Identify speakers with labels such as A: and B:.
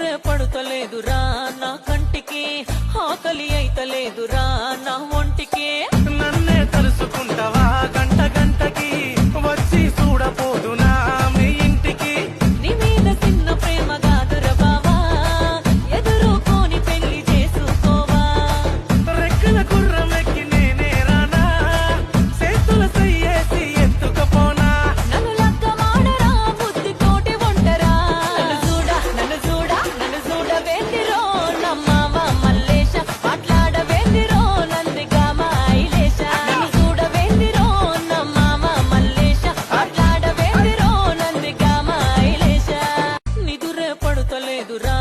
A: నిదురే పడుతలేదురా నా కంటికి, ఆకలి అయితలేదురా నా ఒంటికి.
B: నన్నే తలుసుకుంటావా గంట గంటకి, వచ్చి చూడపోదునా మీ ఇంటికి.
A: నీ మీద చిన్న ప్రేమ కాదురా బావా, ఎదురుకోని పెళ్లి చేసుకోవా.
B: రెక్కల గుర్రమెక్కి నేనే రానా, చేతుల సయ్యేసి ఎత్తుకపోనా.
A: నన్ను లగ్గమాడరా బుద్ధితోటి వంటరా, నన్ను చూడ వేందిరో నా మామ మల్లేశ, మాట్లాడవేందిరో నందిగా మైలేశ. నన్ను చూడవేందిరో నా మామ మల్లేశ, మాట్లాడవేందిరో నందిగా మైలేశ. నిదురే పడుతలేదురా